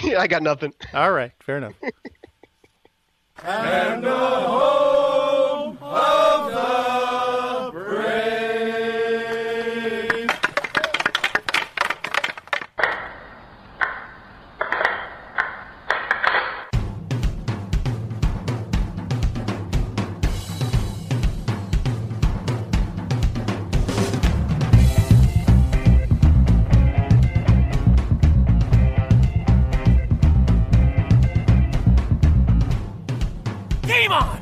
I got nothing. All right, fair enough. And the home of the brave. Game on!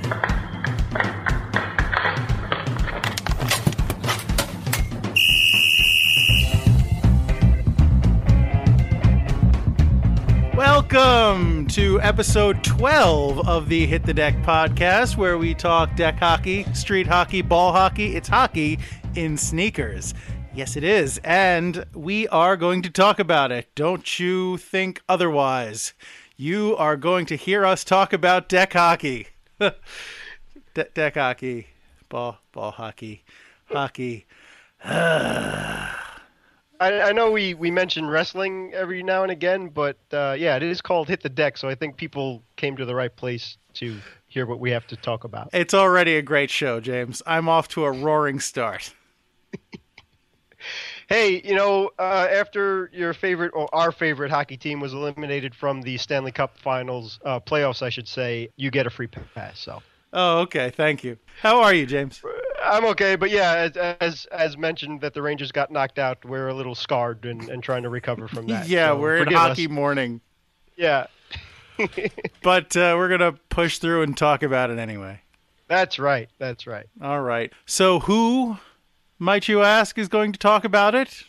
Welcome to episode 12 of the Hit the Deck podcast, where we talk deck hockey, street hockey, ball hockey. It's hockey in sneakers. Yes, it is. And we are going to talk about it. Don't you think otherwise. You are going to hear us talk about deck hockey. Deck hockey, ball hockey, hockey. I know we mention wrestling every now and again, but yeah, it is called Hit the Deck, so I think people came to the right place to hear what we have to talk about. It's already a great show, James. I'm off to a roaring start. Hey, after your favorite, or our favorite hockey team was eliminated from the Stanley Cup Finals, playoffs, I should say, you get a free pass. So. Oh, okay. Thank you. How are you, James? I'm okay, but yeah, as mentioned that the Rangers got knocked out, we're a little scarred and trying to recover from that. Yeah, so we're in hockey morning. Yeah. But we're going to push through and talk about it anyway. That's right. All right. So who, might you ask, is going to talk about it?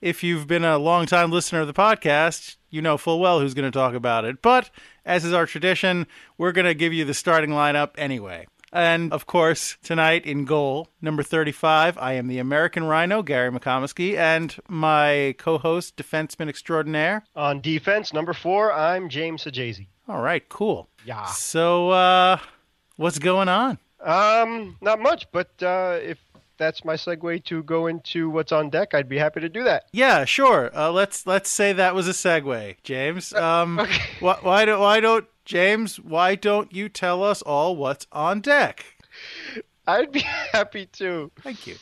If you've been a long-time listener of the podcast, you know full well who's going to talk about it. But, as is our tradition, we're going to give you the starting lineup anyway. And, of course, tonight in goal, number 35, I am the American Rhino, Gary McComiskey, and my co-host, defenseman extraordinaire. On defense, number 4, I'm James Sajazi. All right, cool. Yeah. So, what's going on? Not much, but if that's my segue to go into what's on deck, I'd be happy to do that. Yeah, sure. Let's say that was a segue, James. Okay. Why don't you tell us all what's on deck? I'd be happy to. Thank you.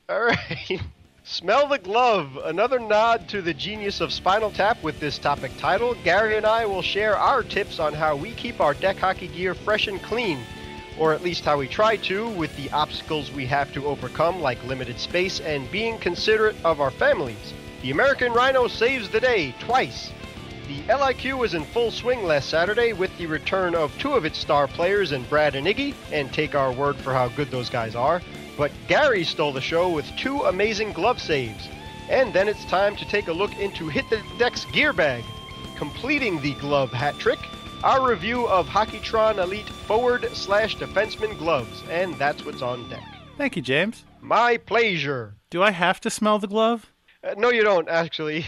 All right. Smell the glove. Another nod to the genius of Spinal Tap with this topic title. Gary and I will share our tips on how we keep our deck hockey gear fresh and clean. Or at least how we try to, with the obstacles we have to overcome, like limited space and being considerate of our families. The American Rhino saves the day twice. The LIQ was in full swing last Saturday with the return of 2 of its star players in Brad and Iggy, and take our word for how good those guys are. But Gary stole the show with 2 amazing glove saves. And then it's time to take a look into Hit the Deck's gear bag. Completing the glove hat trick, our review of Hockeytron Elite forward/defenseman gloves, and that's what's on deck. Thank you, James. My pleasure. Do I have to smell the glove? No, you don't, actually.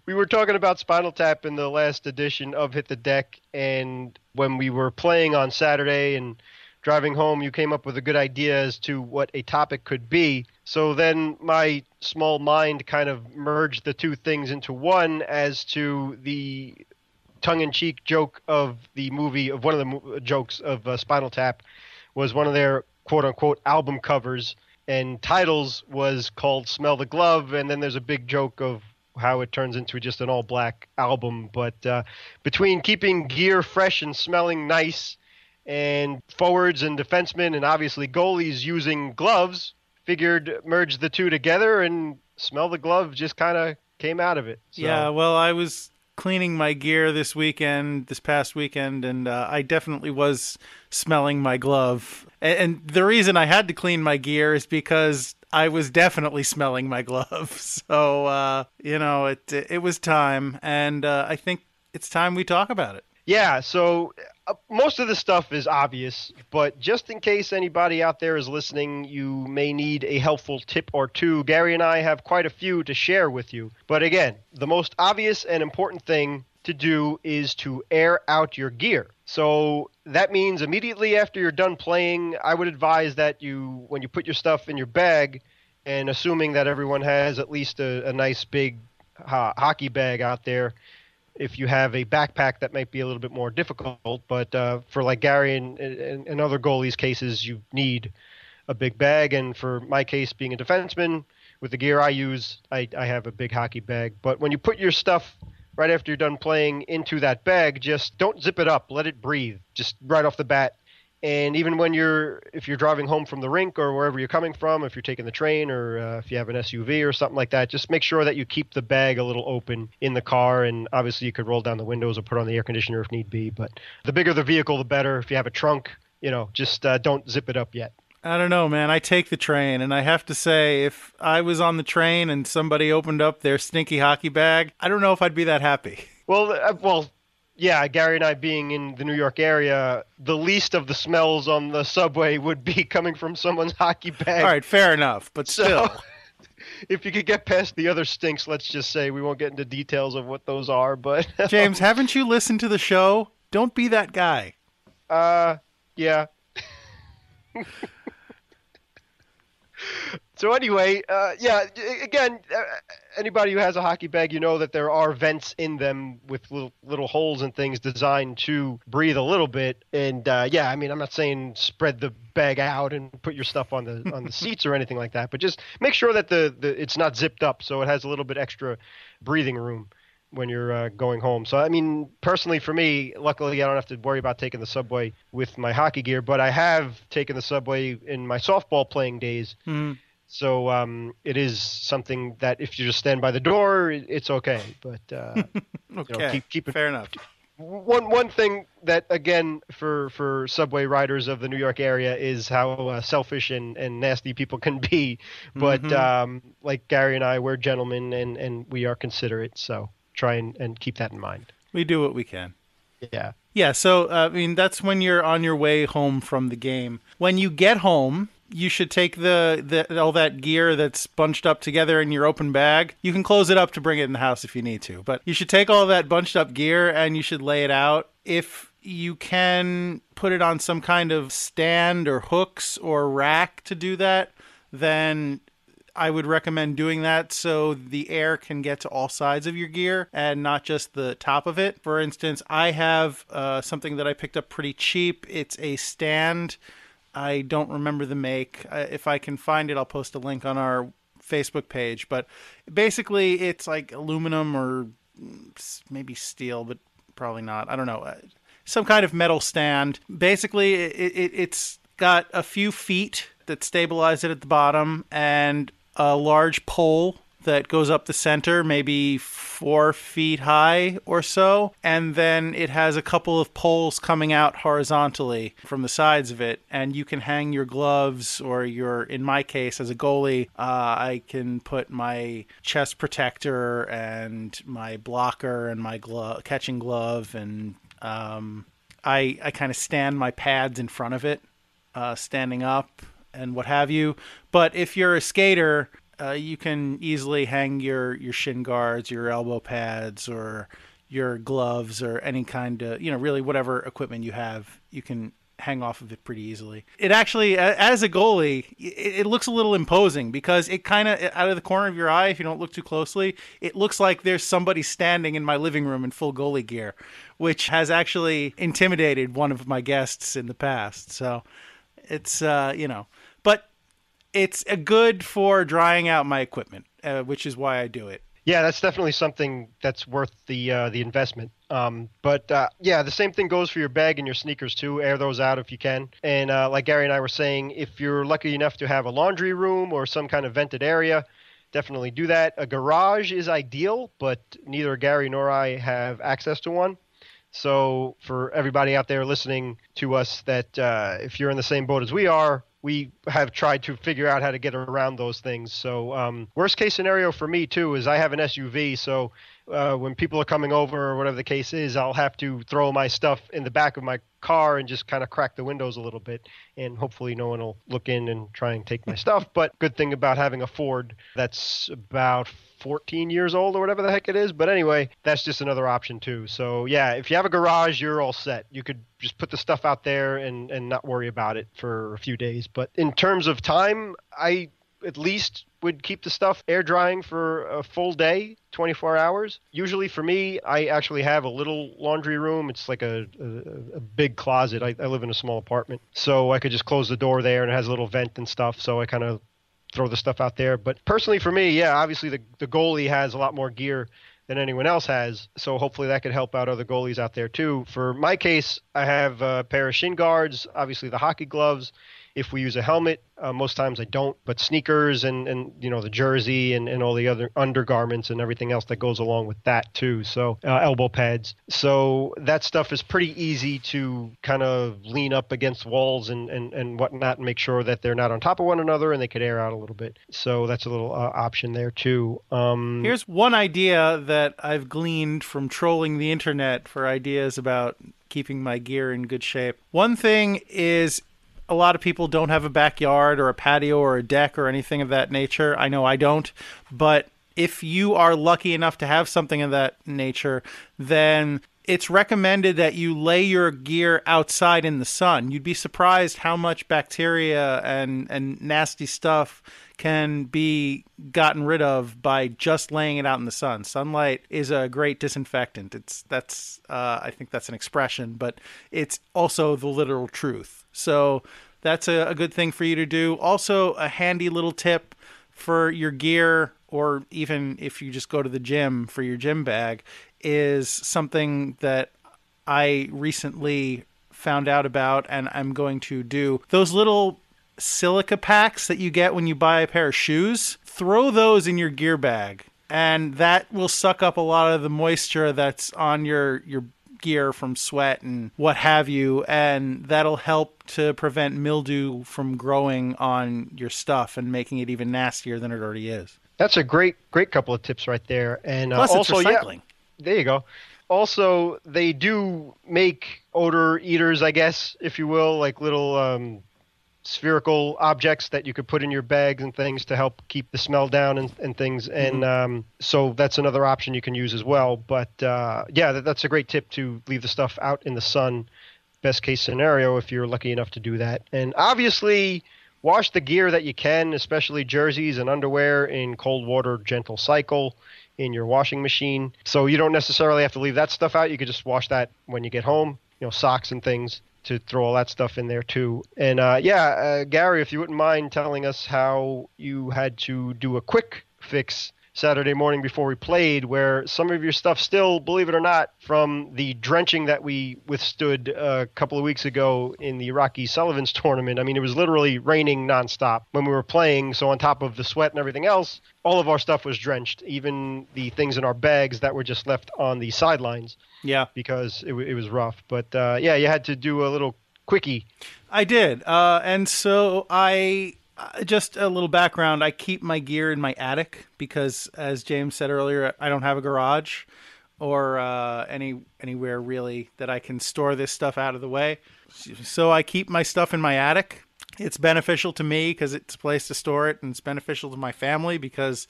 We were talking about Spinal Tap in the last edition of Hit the Deck, and when we were playing on Saturday and driving home, you came up with a good idea as to what a topic could be. So then my small mind kind of merged the two things into one as to the tongue-in-cheek joke of the movie, of one of the jokes of Spinal Tap, was one of their quote-unquote album covers, and titles was called Smell the Glove, and then there's a big joke of how it turns into just an all-black album. But between keeping gear fresh and smelling nice, and forwards and defensemen and obviously goalies using gloves, figured merge the two together, and Smell the Glove just kind of came out of it. So. Yeah, well, I was cleaning my gear this past weekend, and I definitely was smelling my glove. And the reason I had to clean my gear is because I was definitely smelling my glove. So, it was time, and I think it's time we talk about it. Yeah, so most of the stuff is obvious, but just in case anybody out there is listening, you may need a helpful tip or two. Gary and I have quite a few to share with you. But again, the most obvious and important thing to do is to air out your gear. So that means immediately after you're done playing, I would advise that when you put your stuff in your bag, and assuming that everyone has at least a nice big hockey bag out there. If you have a backpack, that might be a little bit more difficult. But for like Gary and other goalies' cases, you need a big bag. And for my case, being a defenseman, with the gear I use, I have a big hockey bag. But when you put your stuff right after you're done playing into that bag, just don't zip it up. Let it breathe, just right off the bat. And even when if you're driving home from the rink or wherever you're coming from, if you're taking the train or if you have an SUV or something like that, just make sure that you keep the bag a little open in the car. And obviously you could roll down the windows or put on the air conditioner if need be. But the bigger the vehicle, the better. If you have a trunk, just don't zip it up yet. I don't know, man. I take the train, and I have to say, if I was on the train and somebody opened up their stinky hockey bag, I don't know if I'd be that happy. Well, yeah, Gary and I being in the New York area, the least of the smells on the subway would be coming from someone's hockey bag. All right, fair enough, but still. So, if you could get past the other stinks, let's just say, we won't get into details of what those are, but... James, haven't you listened to the show? Don't be that guy. Yeah. So anyway, again, anybody who has a hockey bag, you know that there are vents in them with little holes and things designed to breathe a little bit. And I mean, I'm not saying spread the bag out and put your stuff on the seats or anything like that, but just make sure that it's not zipped up so it has a little bit extra breathing room when you're going home. So, I mean, personally for me, luckily I don't have to worry about taking the subway with my hockey gear, but I have taken the subway in my softball playing days. Mm-hmm. So it is something that if you just stand by the door, it's okay. But okay, keep it fair enough. One thing that, again, for subway riders of the New York area is how selfish and nasty people can be. But like Gary and I, we're gentlemen and we are considerate. So try and keep that in mind. We do what we can. Yeah. Yeah, so, I mean, that's when you're on your way home from the game. When you get home, you should take all that gear that's bunched up together in your open bag. You can close it up to bring it in the house if you need to. But you should take all that bunched up gear and you should lay it out. If you can put it on some kind of stand or hooks or rack to do that, then I would recommend doing that so the air can get to all sides of your gear and not just the top of it. For instance, I have something that I picked up pretty cheap. It's a stand. I don't remember the make. If I can find it, I'll post a link on our Facebook page. But basically, it's like aluminum or maybe steel, but probably not. I don't know. Some kind of metal stand. Basically, it's got a few feet that stabilize it at the bottom and a large pole that goes up the center, maybe 4 feet high or so. And then it has a couple of poles coming out horizontally from the sides of it. And you can hang your gloves or in my case, as a goalie, I can put my chest protector and my blocker and my catching glove. And I kind of stand my pads in front of it, standing up and what have you. But if you're a skater, you can easily hang your shin guards, your elbow pads, or your gloves, or any kind of, really whatever equipment you have, you can hang off of it pretty easily. It actually, as a goalie, it looks a little imposing because it kind of, out of the corner of your eye, if you don't look too closely, it looks like there's somebody standing in my living room in full goalie gear, which has actually intimidated one of my guests in the past. So it's, but it's good for drying out my equipment, which is why I do it. Yeah, that's definitely something that's worth the investment. But the same thing goes for your bag and your sneakers too. Air those out if you can. And like Gary and I were saying, if you're lucky enough to have a laundry room or some kind of vented area, definitely do that. A garage is ideal, but neither Gary nor I have access to one. So for everybody out there listening to us, that if you're in the same boat as we are, we have tried to figure out how to get around those things. So worst case scenario for me, too, is I have an SUV. So when people are coming over or whatever the case is, I'll have to throw my stuff in the back of my car and just kind of crack the windows a little bit. And hopefully no one will look in and try and take my stuff. But good thing about having a Ford that's about 14 years old or whatever the heck it is. But anyway, that's just another option too. So yeah, if you have a garage, you're all set. You could just put the stuff out there and not worry about it for a few days. But in terms of time, I at least would keep the stuff air drying for a full day, 24 hours. Usually for me, I actually have a little laundry room. It's like a big closet. I live in a small apartment. So I could just close the door there, and it has a little vent and stuff. So I kind of throw the stuff out there. But personally for me, yeah, obviously the goalie has a lot more gear than anyone else has. So hopefully that could help out other goalies out there too. For my case, I have a pair of shin guards, obviously the hockey gloves. If we use a helmet, most times I don't, but sneakers and the jersey and all the other undergarments and everything else that goes along with that too. So elbow pads. So that stuff is pretty easy to kind of lean up against walls and whatnot and make sure that they're not on top of one another and they could air out a little bit. So that's a little option there too. Here's one idea that I've gleaned from trolling the internet for ideas about keeping my gear in good shape. One thing is, a lot of people don't have a backyard or a patio or a deck or anything of that nature. I know I don't. But if you are lucky enough to have something of that nature, then it's recommended that you lay your gear outside in the sun. You'd be surprised how much bacteria and nasty stuff can be gotten rid of by just laying it out in the sun. Sunlight is a great disinfectant. I think that's an expression, but it's also the literal truth. So that's a good thing for you to do. Also, a handy little tip for your gear, or even if you just go to the gym for your gym bag, is something that I recently found out about and I'm going to do. Those little silica packs that you get when you buy a pair of shoes, throw those in your gear bag, and that will suck up a lot of the moisture that's on your gear from sweat and what have you, and that'll help to prevent mildew from growing on your stuff and making it even nastier than it already is. That's a great couple of tips right there. And plus also, it's recycling. Yeah, there you go. Also, they do make odor eaters, I guess, if you will, like little spherical objects that you could put in your bags and things to help keep the smell down and things. And so that's another option you can use as well. But that's a great tip, to leave the stuff out in the sun, best case scenario, if you're lucky enough to do that. And obviously, wash the gear that you can, especially jerseys and underwear, in cold water, gentle cycle in your washing machine. So you don't necessarily have to leave that stuff out. You could just wash that when you get home, socks and things, to throw all that stuff in there too. And Gary, if you wouldn't mind telling us how you had to do a quick fix Saturday morning before we played, where some of your stuff still, believe it or not, from the drenching that we withstood a couple of weeks ago in the Rocky Sullivan's tournament. I mean, it was literally raining nonstop when we were playing. So on top of the sweat and everything else, all of our stuff was drenched, even the things in our bags that were just left on the sidelines. Yeah. Because it was rough. But you had to do a little quickie. I did. And so just a little background, I keep my gear in my attic because, as James said earlier, I don't have a garage or anywhere really that I can store this stuff out of the way. So I keep my stuff in my attic. It's beneficial to me because it's a place to store it, and it's beneficial to my family because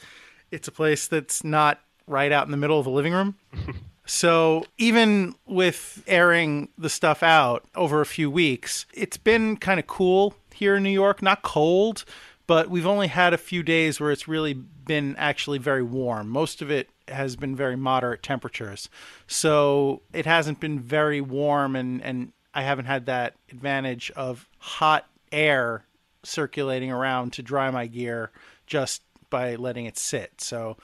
it's a place that's not right out in the middle of the living room. So even with airing the stuff out over a few weeks, it's been kind of cool here in New York. Not cold, but we've only had a few days where it's really been actually very warm. Most of it has been very moderate temperatures. So it hasn't been very warm, and I haven't had that advantage of hot air circulating around to dry my gear just by letting it sit. So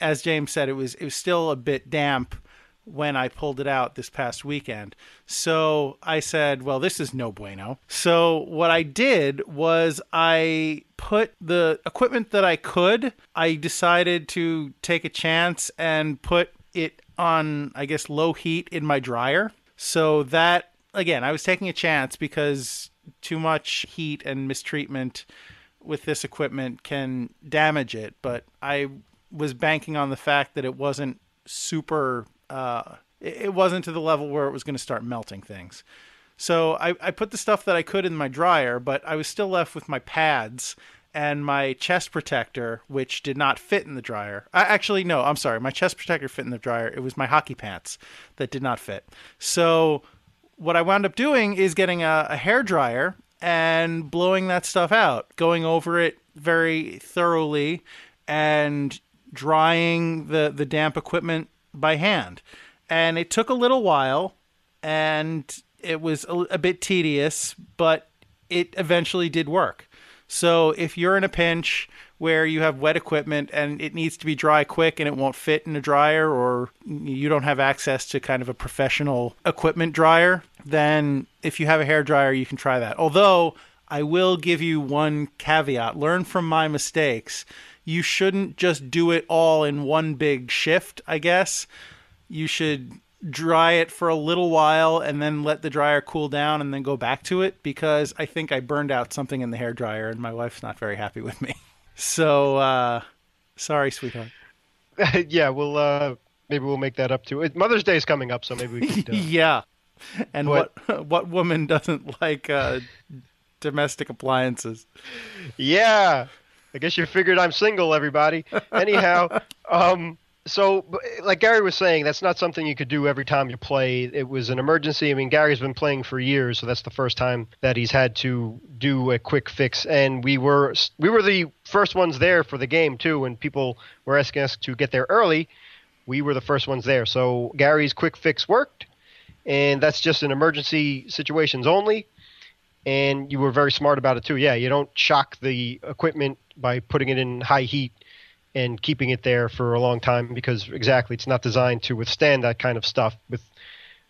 as James said, it was still a bit damp when I pulled it out this past weekend. So I said, well, this is no bueno. So what I did was I put the equipment that I could. I decided to take a chance and put it on, I guess, low heat in my dryer. So that, again, I was taking a chance because too much heat and mistreatment with this equipment can damage it. But I was banking on the fact that it wasn't super... it wasn't to the level where it was going to start melting things. So I put the stuff that I could in my dryer, but I was still left with my pads and my chest protector, which did not fit in the dryer. I'm sorry. My chest protector fit in the dryer. It was my hockey pants that did not fit. So what I wound up doing is getting a hair dryer and blowing that stuff out, going over it very thoroughly and drying the damp equipment by hand. And it took a little while, and it was a bit tedious, but it eventually did work. So if you're in a pinch where you have wet equipment and it needs to be dry quick and it won't fit in a dryer, or you don't have access to kind of a professional equipment dryer, then if you have a hair dryer, you can try that. Although I will give you one caveat. Learn from my mistakes. You shouldn't just do it all in one big shift, I guess. You should dry it for a little while and then let the dryer cool down and then go back to it, because I think I burned out something in the hair dryer and my wife's not very happy with me. So, sorry, sweetheart. Yeah, maybe we'll make that up too. Mother's Day is coming up, so maybe we can. Yeah. And what woman doesn't like domestic appliances? Yeah. I guess you figured I'm single, everybody. Anyhow, so like Gary was saying, that's not something you could do every time you play. It was an emergency. I mean, Gary's been playing for years, so that's the first time that he's had to do a quick fix. And we were the first ones there for the game too. When people were asking us to get there early, we were the first ones there. So Gary's quick fix worked, and that's just in emergency situations only. And you were very smart about it too. Yeah, you don't shock the equipment by putting it in high heat and keeping it there for a long time, because exactly, it's not designed to withstand that kind of stuff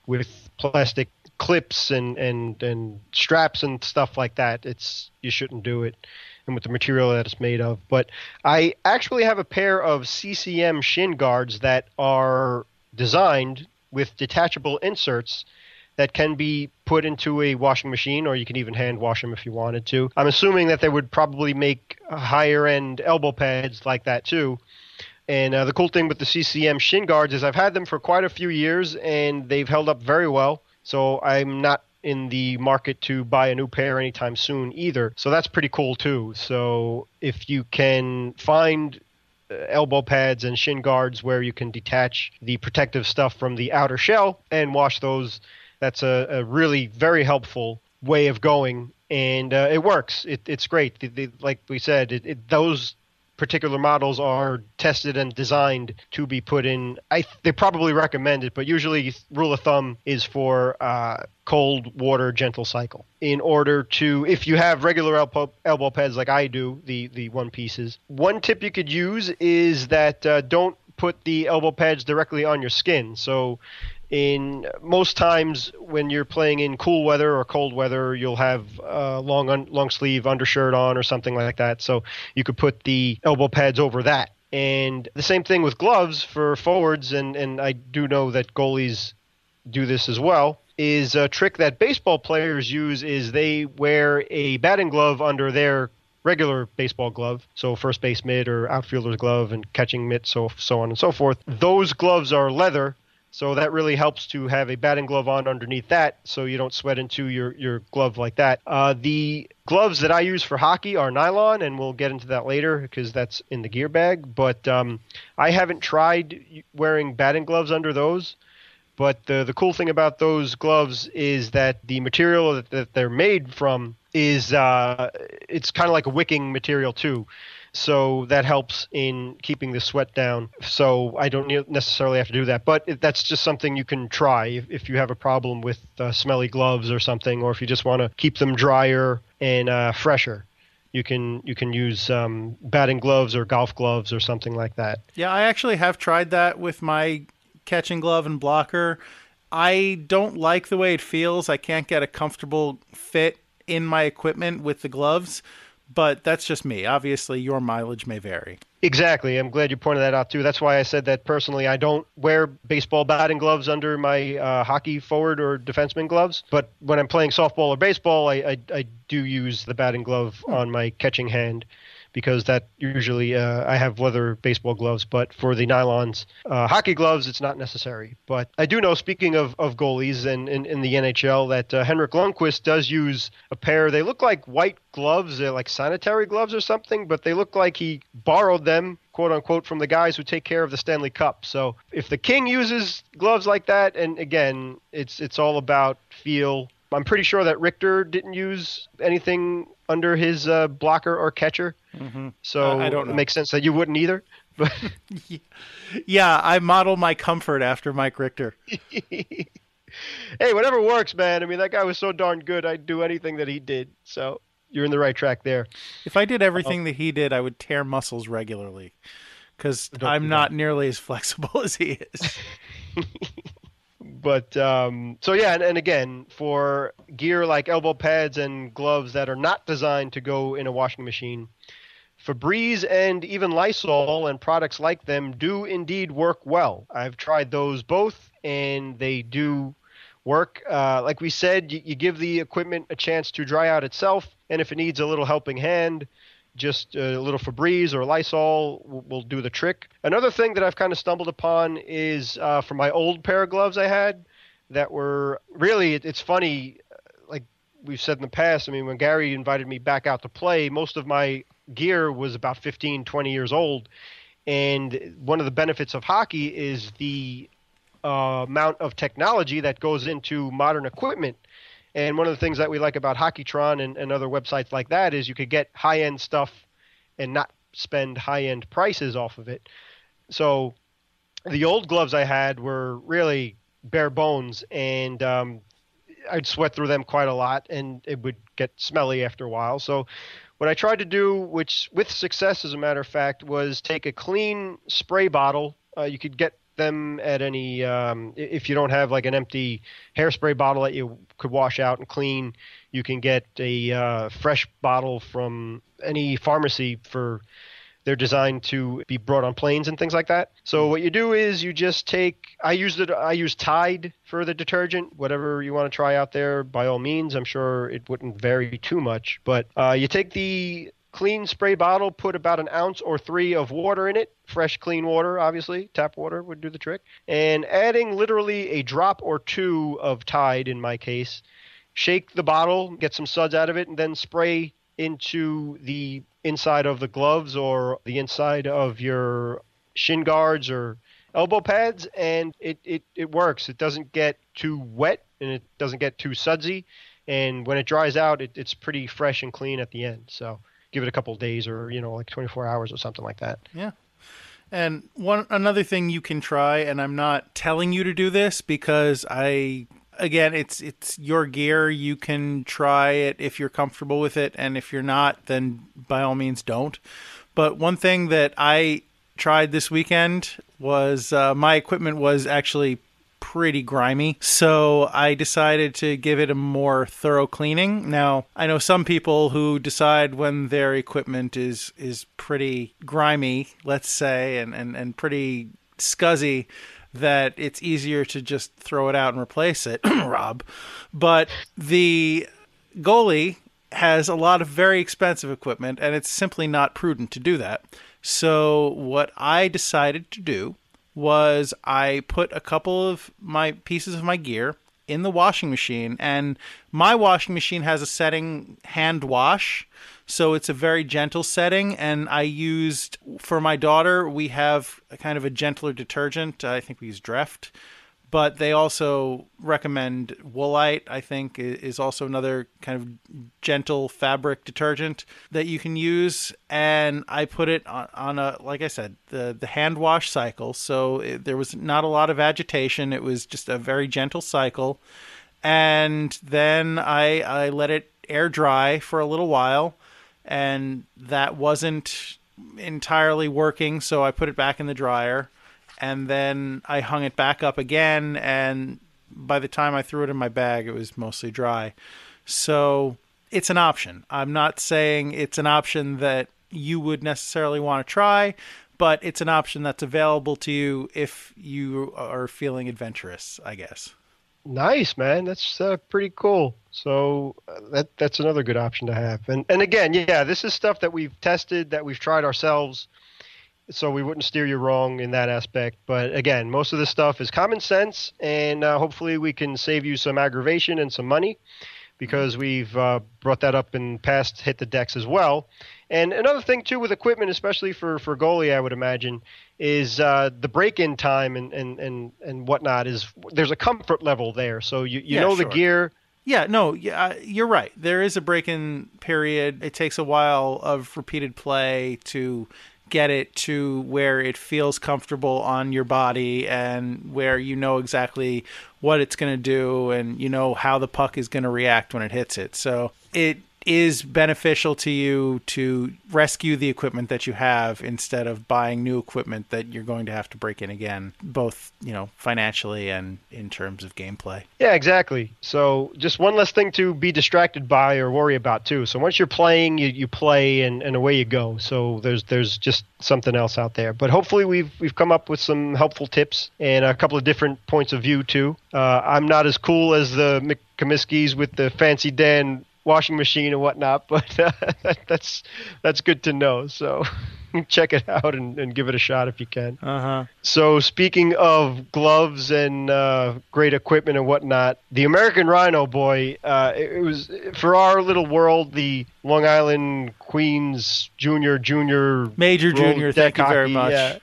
with plastic clips and straps and stuff like that. You shouldn't do it, and with the material that it's made of. But I actually have a pair of CCM shin guards that are designed with detachable inserts that can be put into a washing machine, or you can even hand wash them if you wanted to. I'm assuming that they would probably make higher end elbow pads like that too. And the cool thing with the CCM shin guards is I've had them for quite a few years and they've held up very well. So I'm not in the market to buy a new pair anytime soon either. So that's pretty cool too. So if you can find elbow pads and shin guards where you can detach the protective stuff from the outer shell and wash those, that's a really very helpful way of going, and it works. It's great. Like we said, those particular models are tested and designed to be put in. They probably recommend it, but usually rule of thumb is for cold water gentle cycle. In order to, if you have regular elbow pads like I do, the one pieces, one tip you could use is that don't put the elbow pads directly on your skin. So in most times when you're playing in cool weather or cold weather, you'll have a long sleeve undershirt on or something like that. So you could put the elbow pads over that. And the same thing with gloves for forwards, and I do know that goalies do this as well, is a trick that baseball players use is they wear a batting glove under their regular baseball glove, so first base mitt or outfielder's glove and catching mitt, so on and so forth. Those gloves are leather, so that really helps to have a batting glove on underneath that, so you don't sweat into your glove like that. The gloves that I use for hockey are nylon, and we'll get into that later because that's in the gear bag. But I haven't tried wearing batting gloves under those. But the cool thing about those gloves is that the material that they're made from is it's kind of like a wicking material too. So that helps in keeping the sweat down. So I don't necessarily have to do that. But that's just something you can try if you have a problem with smelly gloves or something, or if you just want to keep them drier and fresher. You can use batting gloves or golf gloves or something like that. Yeah, I actually have tried that with my catching glove and blocker. I don't like the way it feels. I can't get a comfortable fit in my equipment with the gloves, but that's just me. Obviously, your mileage may vary. Exactly. I'm glad you pointed that out, too. That's why I said that personally I don't wear baseball batting gloves under my hockey forward or defenseman gloves. But when I'm playing softball or baseball, I do use the batting glove on my catching hand, because that usually I have leather baseball gloves, but for the nylons hockey gloves, it's not necessary. But I do know, speaking of goalies and in the NHL, that Henrik Lundqvist does use a pair. They look like white gloves. They're like sanitary gloves or something, but they look like he borrowed them, quote unquote, from the guys who take care of the Stanley Cup. So if the King uses gloves like that, and again, it's all about feel. I'm pretty sure that Richter didn't use anything under his blocker or catcher. So I don't know. it makes sense that you wouldn't either. But Yeah, I model my comfort after Mike Richter. hey, whatever works, man. I mean, that guy was so darn good. I'd do anything that he did. So you're in the right track there. If I did everything that he did, I would tear muscles regularly because Don't I'm do not that. nearly as flexible as he is. But so yeah, and again, for gear like elbow pads and gloves that are not designed to go in a washing machine, Febreze and even Lysol and products like them do indeed work well. I've tried those both, and they do work. Like we said, you give the equipment a chance to dry out itself, and if it needs a little helping hand, just a little Febreze or Lysol will do the trick. Another thing that I've kind of stumbled upon is for my old pair of gloves I had that were really, it's funny, like we've said in the past, I mean, when Gary invited me back out to play, most of my gear was about 15, 20 years old. And one of the benefits of hockey is the amount of technology that goes into modern equipment. And one of the things that we like about Hockeytron and other websites like that is you could get high-end stuff and not spend high-end prices off of it. So the old gloves I had were really bare bones, and I'd sweat through them quite a lot, and it would get smelly after a while. So what I tried to do, which with success as a matter of fact, was take a clean spray bottle. You could get them at any if you don't have like an empty hairspray bottle that you could wash out and clean, you can get a fresh bottle from any pharmacy. They're designed to be brought on planes and things like that. So what you do is you just take, I use Tide for the detergent. Whatever you want to try out there, by all means. I'm sure it wouldn't vary too much. But you take the clean spray bottle, put about an ounce or 3 of water in it, fresh, clean water, obviously. Tap water would do the trick. And adding literally a drop or 2 of Tide, in my case. Shake the bottle, get some suds out of it, and then spray into the inside of the gloves or the inside of your shin guards or elbow pads, and it works. It doesn't get too wet, and it doesn't get too sudsy, and when it dries out, it's pretty fresh and clean at the end. So give it a couple of days, or like 24 hours or something like that. Yeah. And another thing you can try, and I'm not telling you to do this because again, it's your gear. You can try it if you're comfortable with it, and if you're not, then by all means don't. But one thing that I tried this weekend was my equipment was actually pretty grimy, so I decided to give it a more thorough cleaning. Now, I know some people who decide when their equipment is pretty grimy, let's say, and pretty scuzzy, that it's easier to just throw it out and replace it, Rob. But the goalie has a lot of very expensive equipment, and it's simply not prudent to do that. So what I decided to do was I put a couple of my pieces of my gear in the washing machine, and my washing machine has a setting hand wash, so it's a very gentle setting. And I used, for my daughter, we have a kind of a gentler detergent. I think we use Dreft, but they also recommend Woolite, I think, is also another kind of gentle fabric detergent that you can use. And I put it on a, like I said, the hand wash cycle. So there was not a lot of agitation. It was just a very gentle cycle. And then I let it air dry for a little while, and that wasn't entirely working, so I put it back in the dryer, and then I hung it back up again, and by the time I threw it in my bag, it was mostly dry. So it's an option. I'm not saying it's an option that you would necessarily want to try, but it's an option that's available to you if you are feeling adventurous, I guess. Nice, man. That's pretty cool. So that's another good option to have. And again, yeah, this is stuff that we've tested, that we've tried ourselves, so we wouldn't steer you wrong in that aspect. But again, most of this stuff is common sense, and hopefully we can save you some aggravation and some money, because we've brought that up in past Hit the Decks as well. And another thing, too, with equipment, especially for goalie, I would imagine, is the break-in time and whatnot. Is there's a comfort level there. So you know the sure. gear Yeah, no, yeah, you're right. There is a break-in period. It takes a while of repeated play to get it to where it feels comfortable on your body and where you know exactly what it's going to do and you know how the puck is going to react when it hits it. So it is beneficial to you to rescue the equipment that you have instead of buying new equipment that you're going to have to break in again, both, financially and in terms of gameplay. Yeah, exactly. So just one less thing to be distracted by or worry about too. So once you're playing, you play and away you go. So there's just something else out there. But hopefully we've come up with some helpful tips and a couple of different points of view too. I'm not as cool as the Mick Comiskey's with the fancy Dan washing machine and whatnot, but that's good to know. So check it out and give it a shot if you can. So speaking of gloves and great equipment and whatnot, the American Rhino boy, it was for our little world, the Long Island Queens Major Junior, thank you very much.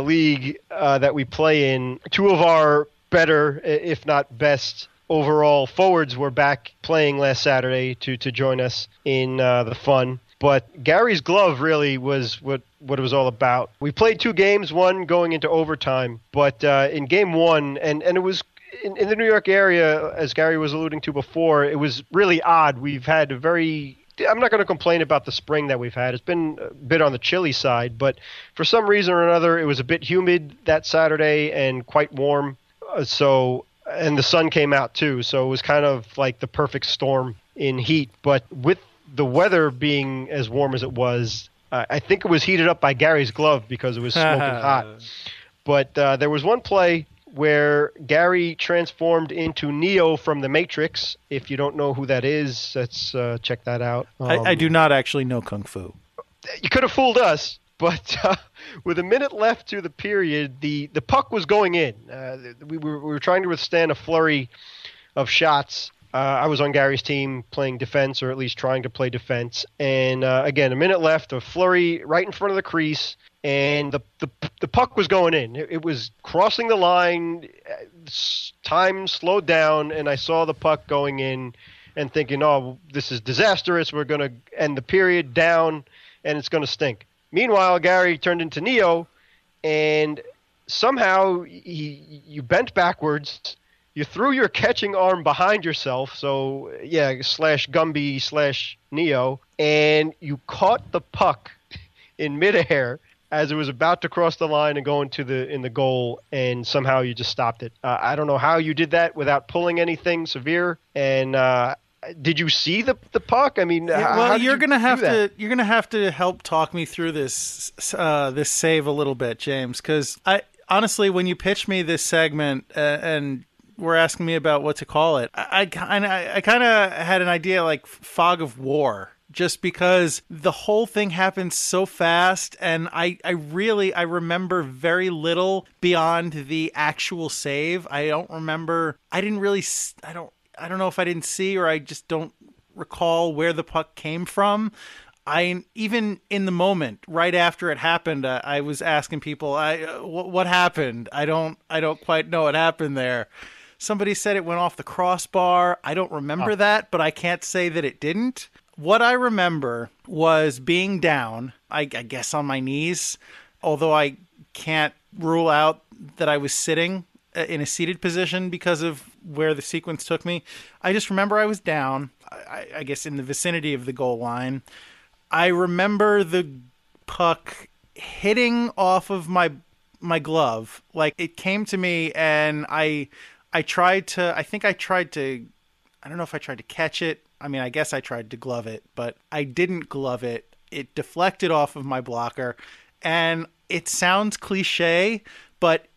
League that we play in. Two of our better, if not best, overall forwards were back playing last Saturday to join us in the fun. But Gary's glove really was what it was all about. We played 2 games, one going into overtime. But in game 1, and it was in the New York area, as Gary was alluding to before, it was really odd. We've had I'm not going to complain about the spring that we've had. It's been a bit on the chilly side, but for some reason or another, it was a bit humid that Saturday and quite warm. And the sun came out too, so it was kind of like the perfect storm in heat. But with the weather being as warm as it was, I think it was heated up by Gary's glove because it was smoking hot. But there was one play where Gary transformed into Neo from The Matrix. If you don't know who that is, let's check that out. I do not actually know Kung Fu. You could have fooled us. But with a minute left to the period, the puck was going in. We were trying to withstand a flurry of shots. I was on Gary's team playing defense, or at least trying to play defense. And again, a minute left, a flurry right in front of the crease, and the puck was going in. It was crossing the line. Time slowed down, and I saw the puck going in and thinking, oh, this is disastrous. We're going to end the period down, and it's going to stink. Meanwhile, Gary turned into Neo, and somehow you bent backwards. You threw your catching arm behind yourself, so yeah, /Gumby /Neo, and you caught the puck in midair as it was about to cross the line and go in the goal, and somehow you just stopped it. I don't know how you did that without pulling anything severe, and did you see the puck? I mean, well, you're gonna have to help talk me through this save a little bit, James, because I honestly, when you pitched me this segment and were asking me about what to call it, I kind of had an idea like fog of war, just because the whole thing happened so fast, and I remember very little beyond the actual save. I don't know if I didn't see or I just don't recall where the puck came from. Even in the moment right after it happened, I was asking people, what happened? I don't quite know what happened there. Somebody said it went off the crossbar. I don't remember that, but I can't say that it didn't. What I remember was being down, I guess on my knees, although I can't rule out that I was sitting in a seated position because of where the sequence took me. I just remember I was down, I guess in the vicinity of the goal line. I remember the puck hitting off of my glove. Like, it came to me, and I don't know if I tried to catch it. I mean, I guess I tried to glove it, but I didn't glove it. It deflected off of my blocker, and it sounds cliche, but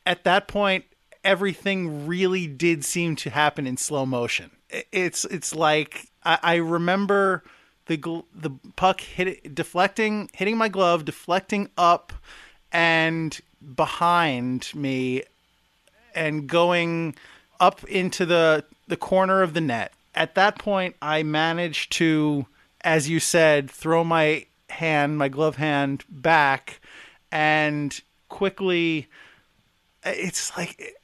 at that point, everything really did seem to happen in slow motion. It's like I remember the puck hitting my glove, deflecting up and behind me, and going up into the corner of the net. At that point, I managed to, as you said, throw my glove hand back, and quickly, it's like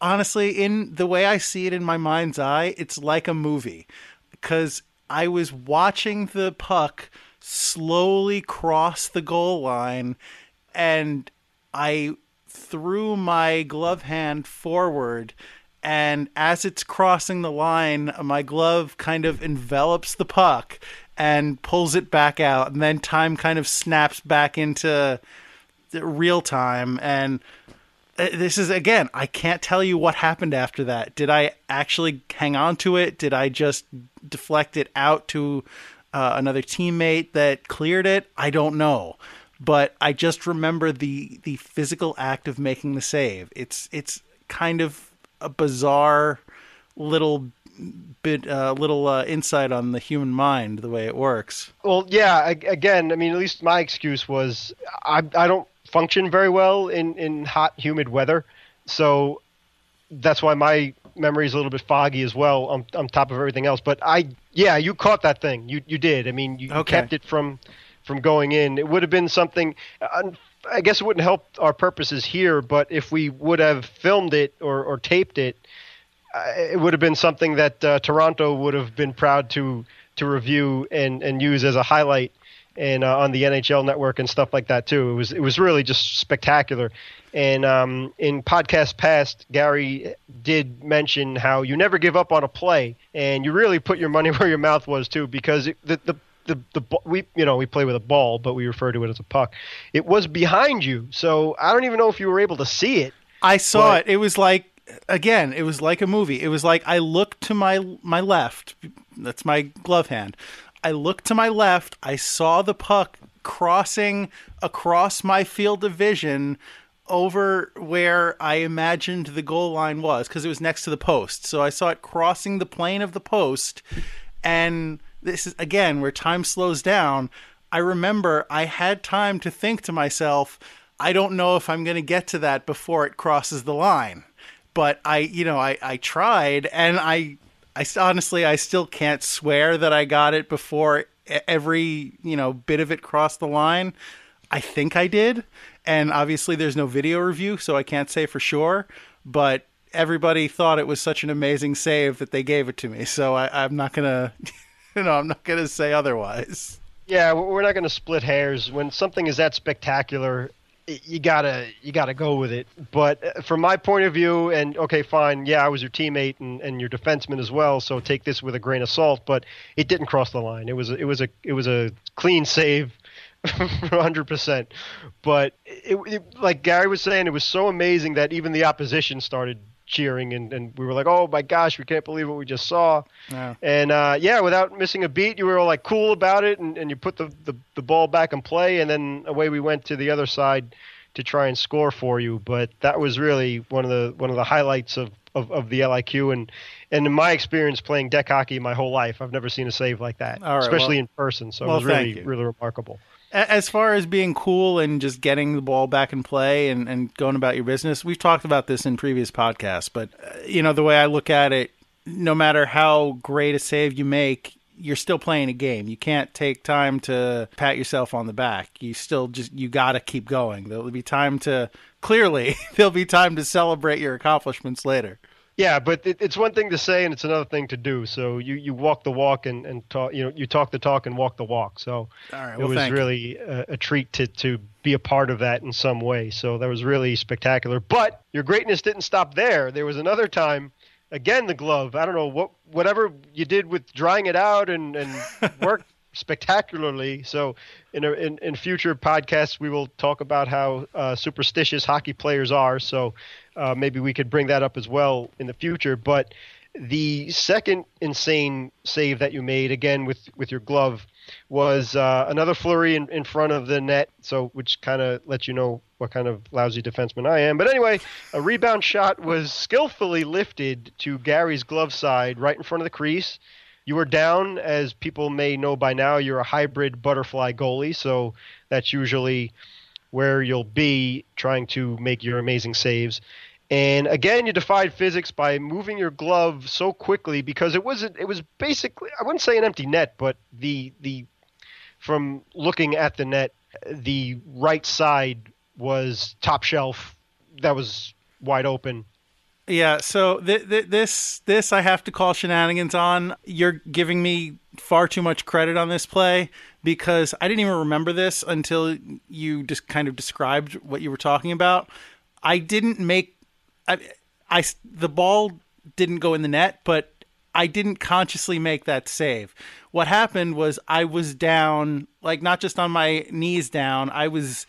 Honestly, in the way I see it in my mind's eye, it's like a movie because I was watching the puck slowly cross the goal line and I threw my glove hand forward. And as it's crossing the line, my glove kind of envelops the puck and pulls it back out. And then time kind of snaps back into real time. And this is, again, I can't tell you what happened after that. Did I actually hang on to it? Did I just deflect it out to another teammate that cleared it? I don't know. But I just remember the physical act of making the save. It's kind of a bizarre little insight on the human mind, the way it works. Well, yeah, again, I mean, at least my excuse was I don't function very well in hot, humid weather. So that's why my memory is a little bit foggy as well on top of everything else. But you caught that thing. You did. I mean, you kept it from going in. It would have been something, I guess it wouldn't help our purposes here, but if we would have filmed it or taped it, it would have been something that Toronto would have been proud to review and use as a highlight and on the NHL Network and stuff like that too. It was really just spectacular. And in podcast past, Gary did mention how you never give up on a play, and you really put your money where your mouth was too, because we play with a ball, but we refer to it as a puck. It was behind you, so I don't even know if you were able to see it. I saw it. It was like, again, it was like a movie. It was like I looked to my left. That's my glove hand. I looked to my left. I saw the puck crossing across my field of vision over where I imagined the goal line was, because it was next to the post. So I saw it crossing the plane of the post, and this is, again, where time slows down. I remember I had time to think to myself, I don't know if I'm going to get to that before it crosses the line. But I tried, and I honestly, I still can't swear that I got it before every, bit of it crossed the line. I think I did. And obviously there's no video review, so I can't say for sure. But everybody thought it was such an amazing save that they gave it to me. So I'm not going to, I'm not going to say otherwise. Yeah, we're not going to split hairs. When something is that spectacular, you gotta go with it. But from my point of view, and okay, fine, yeah, I was your teammate and your defenseman as well, so take this with a grain of salt. But it didn't cross the line. It was a clean save, 100%. But it, like Gary was saying, it was so amazing that even the opposition started cheering, and we were like, oh my gosh, we can't believe what we just saw. Yeah. And without missing a beat, you were all like cool about it, and you put the ball back in play, and then away we went to the other side to try and score for you. But that was really one of the highlights of the LIQ, and in my experience playing deck hockey my whole life, I've never seen a save like that, especially in person. So it was really remarkable. As far as being cool and just getting the ball back in play and going about your business, we've talked about this in previous podcasts, but the way I look at it, no matter how great a save you make, you're still playing a game. You can't take time to pat yourself on the back. You got to keep going. There'll be time to celebrate your accomplishments later. Yeah, but it's one thing to say and it's another thing to do. So you walk the walk and talk, you talk the talk and walk the walk. So it was really a treat to be a part of that in some way. So that was really spectacular. But your greatness didn't stop there. There was another time, again, the glove. I don't know, whatever you did with drying it out and worked spectacularly. So in future podcasts, we will talk about how superstitious hockey players are. So maybe we could bring that up as well in the future. But the second insane save that you made, again with your glove, was another flurry in front of the net, so which kind of lets you know what kind of lousy defenseman I am. But anyway, a rebound shot was skillfully lifted to Gary's glove side right in front of the crease. You were down, as people may know by now, you're a hybrid butterfly goalie, so that's usually where you'll be trying to make your amazing saves. And again, you defied physics by moving your glove so quickly, because it was basically, I wouldn't say an empty net, but the from looking at the net, the right side was top shelf. That was wide open. Yeah, so this I have to call shenanigans on. You're giving me far too much credit on this play because I didn't even remember this until you just kind of described what you were talking about. I didn't make the ball didn't go in the net, but I didn't consciously make that save. What happened was I was down, like not just on my knees down, I was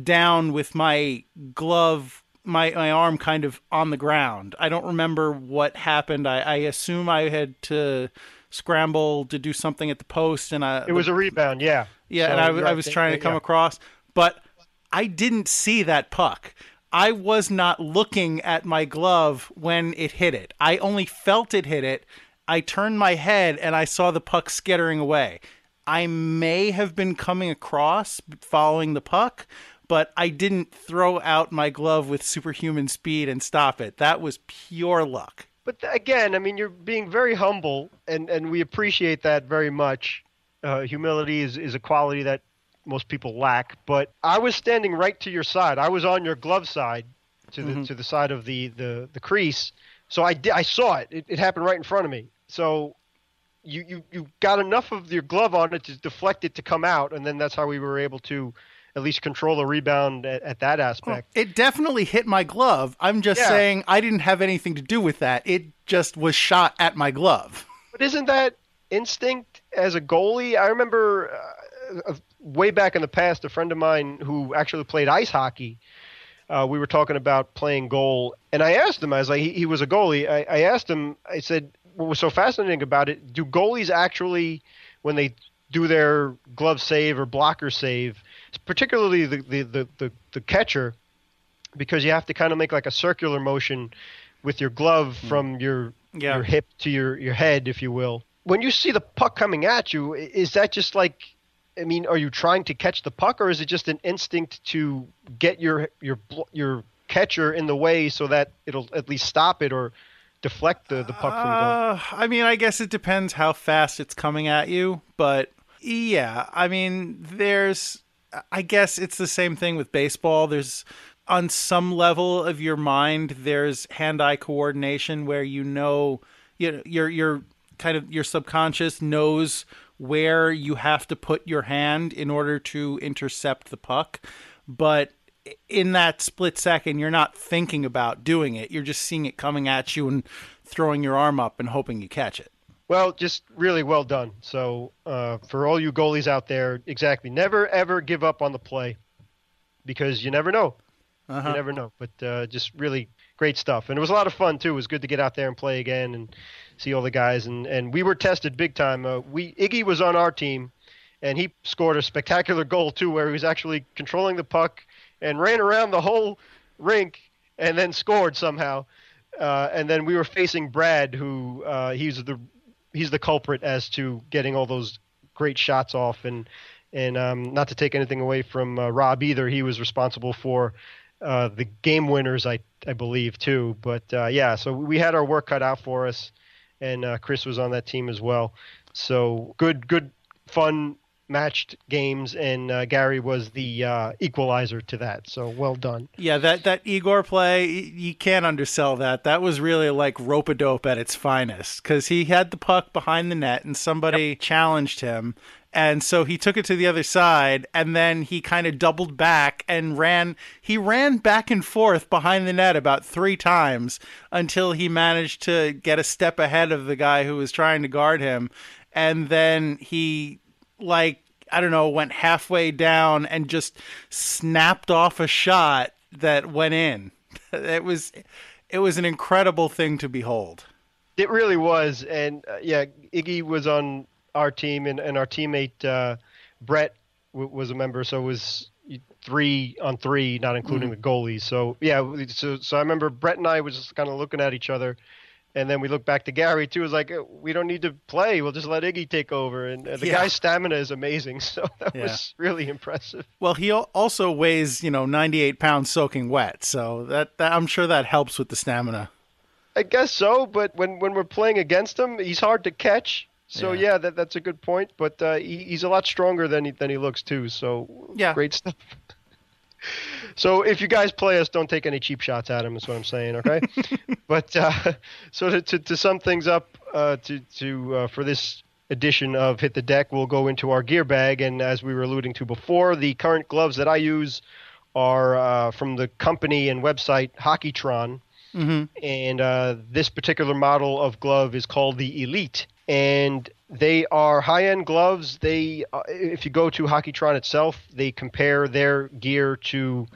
down with my glove, my arm kind of on the ground. I don't remember what happened. I assume I had to scramble to do something at the post, and it was a rebound. Yeah. Yeah, So and I was trying to come across, but I didn't see that puck. I was not looking at my glove when it hit it. I only felt it hit it. I turned my head and I saw the puck skittering away. I may have been coming across following the puck, but I didn't throw out my glove with superhuman speed and stop it. That was pure luck. But again, I mean, you're being very humble, and we appreciate that very much. Humility is a quality that most people lack. But I was standing right to your side. I was on your glove side, to the side of the crease. So I saw it. It happened right in front of me. So you got enough of your glove on it to deflect it to come out, and then that's how we were able to at least control the rebound at that aspect. It definitely hit my glove. I'm just saying I didn't have anything to do with that. It just was shot at my glove. But isn't that instinct as a goalie? I remember way back in the past, a friend of mine who actually played ice hockey, we were talking about playing goal, and I asked him, I was like, he was a goalie. I asked him, I said, what was so fascinating about it, do goalies actually, when they do their glove save or blocker save, particularly the catcher, because you have to kind of make like a circular motion with your glove from your hip to your head, if you will. When you see the puck coming at you, is that just like, I mean, are you trying to catch the puck, or is it just an instinct to get your catcher in the way so that it'll at least stop it or deflect the puck from going? I mean, I guess it depends how fast it's coming at you, but yeah, I mean, I guess it's the same thing with baseball. There's, on some level of your mind, there's hand-eye coordination where your kind of your subconscious knows where you have to put your hand in order to intercept the puck. But in that split second, you're not thinking about doing it. You're just seeing it coming at you and throwing your arm up and hoping you catch it. Well, just really well done. So for all you goalies out there, exactly, never, ever give up on the play because you never know. You never know. But just really great stuff. And it was a lot of fun, too. It was good to get out there and play again and see all the guys. And we were tested big time. Iggy was on our team, and he scored a spectacular goal, too, where he was actually controlling the puck and ran around the whole rink and then scored somehow. And then we were facing Brad, who he's the culprit as to getting all those great shots off. And not to take anything away from Rob either, he was responsible for the game winners, I believe, too. But yeah, so we had our work cut out for us, and Chris was on that team as well. So good, fun matched games, and Gary was the equalizer to that. So well done. Yeah, that Igor play, you can't undersell that. That was really like rope-a-dope at its finest, because he had the puck behind the net, and somebody challenged him. And so he took it to the other side, and then he kind of doubled back and ran. He ran back and forth behind the net about 3 times until he managed to get a step ahead of the guy who was trying to guard him. And then he, went halfway down and just snapped off a shot that went in. It was an incredible thing to behold. It really was. And Iggy was on our team, and our teammate Brett was a member, so it was 3-on-3, not including the goalies. So so I remember Brett and I was just kind of looking at each other, and then we looked back to Gary too. It was like, we don't need to play, we'll just let Iggy take over. And the guy's stamina is amazing, so that was really impressive. Well, he also weighs 98 pounds soaking wet, so that I'm sure that helps with the stamina. I guess so, but when we're playing against him, he's hard to catch. So that's a good point, but he's a lot stronger than he looks too. So great stuff. So if you guys play us, don't take any cheap shots at him. Is what I'm saying. Okay. But so to sum things up, for this edition of Hit the Deck, we'll go into our gear bag, and as we were alluding to before, the current gloves that I use are from the company and website Hockeytron. Mm-hmm. And this particular model of glove is called the Elite, and they are high-end gloves. If you go to Hockeytron itself, they compare their gear to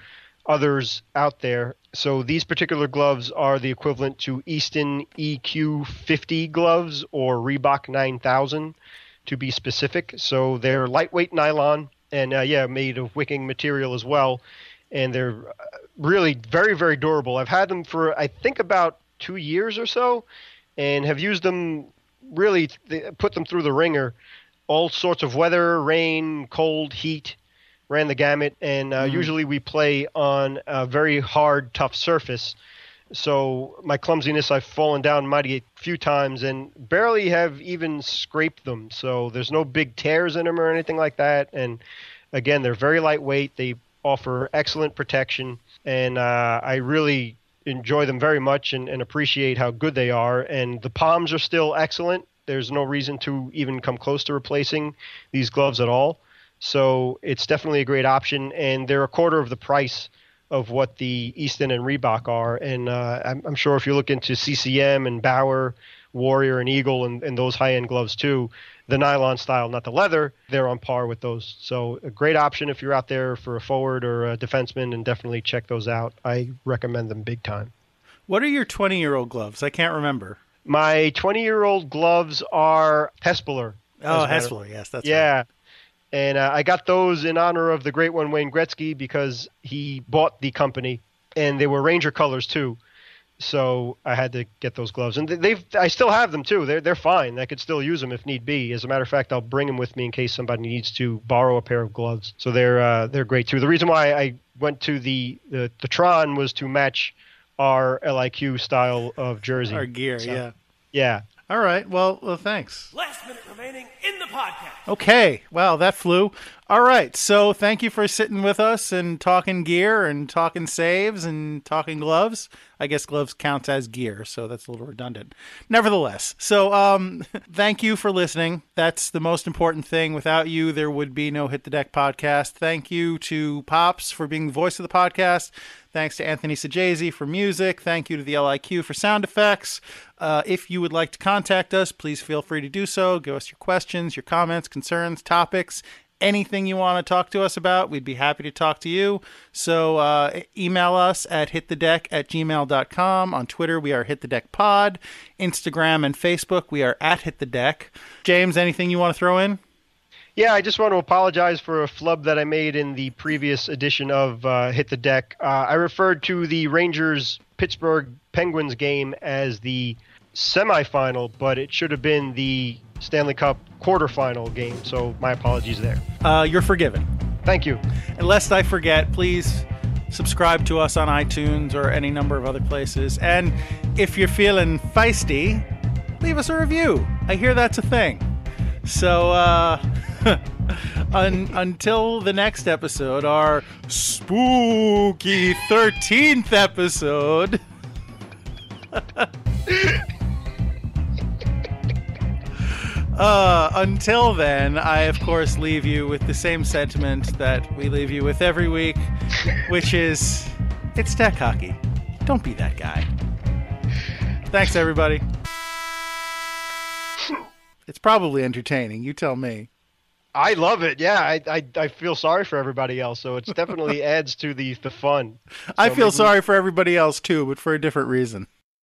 others out there. So these particular gloves are the equivalent to Easton EQ50 gloves or Reebok 9000 to be specific. So they're lightweight nylon and made of wicking material as well. And they're really very, very durable. I've had them for, I think, about 2 years or so, and have used them, really put them through the ringer. All sorts of weather, rain, cold, heat, ran the gamut. And usually we play on a very hard, tough surface. So my clumsiness, I've fallen down mighty a few times and barely have even scraped them. So there's no big tears in them or anything like that. And again, they're very lightweight. They offer excellent protection, and I really enjoy them very much and appreciate how good they are. And the palms are still excellent. There's no reason to even come close to replacing these gloves at all. So it's definitely a great option, and they're a quarter of the price of what the Easton and Reebok are. And I'm sure if you look into CCM and Bauer, Warrior, and Eagle, and those high-end gloves too, the nylon style, not the leather, they're on par with those. So a great option if you're out there for a forward or a defenseman, and definitely check those out. I recommend them big time. What are your 20-year-old gloves? I can't remember. My 20-year-old gloves are Hespeler. Oh, Hespeler, yes, that's yeah. right. And I got those in honor of the great one, Wayne Gretzky, because he bought the company, and they were Ranger colors too. So I had to get those gloves, and I still have them too. They're fine. I could still use them if need be. As a matter of fact, I'll bring them with me in case somebody needs to borrow a pair of gloves. So they're great too. The reason why I went to the Tron was to match our LIQ style of jersey, our gear. So, yeah. All right. Well, thanks. Last minute remaining in the podcast. Okay. Wow, that flew. All right. So thank you for sitting with us and talking gear and talking saves and talking gloves. I guess gloves counts as gear, so that's a little redundant. Nevertheless, so thank you for listening. That's the most important thing. Without you, there would be no Hit the Deck podcast. Thank you to Pops for being the voice of the podcast. Thanks to Anthony Sajazi for music. Thank you to the LIQ for sound effects. If you would like to contact us, please feel free to do so. Give us your questions, your comments, concerns, topics, anything you want to talk to us about. We'd be happy to talk to you. So email us at hitthedeck@gmail.com. On Twitter, we are hitthedeckpod. Instagram and Facebook, we are at hitthedeck. James, anything you want to throw in? Yeah, I just want to apologize for a flub that I made in the previous edition of Hit the Deck. I referred to the Rangers-Pittsburgh Penguins game as the semifinal, but it should have been the Stanley Cup quarterfinal game, so my apologies there. You're forgiven. Thank you. And lest I forget, please subscribe to us on iTunes or any number of other places. And if you're feeling feisty, leave us a review. I hear that's a thing. So, until the next episode, our spooky 13th episode. Until then, I, of course, leave you with the same sentiment that we leave you with every week, which is, it's deck hockey. Don't be that guy. Thanks, everybody. It's probably entertaining. You tell me. I love it. Yeah, I feel sorry for everybody else, so it definitely adds to the fun. So I feel sorry for everybody else, too, but for a different reason.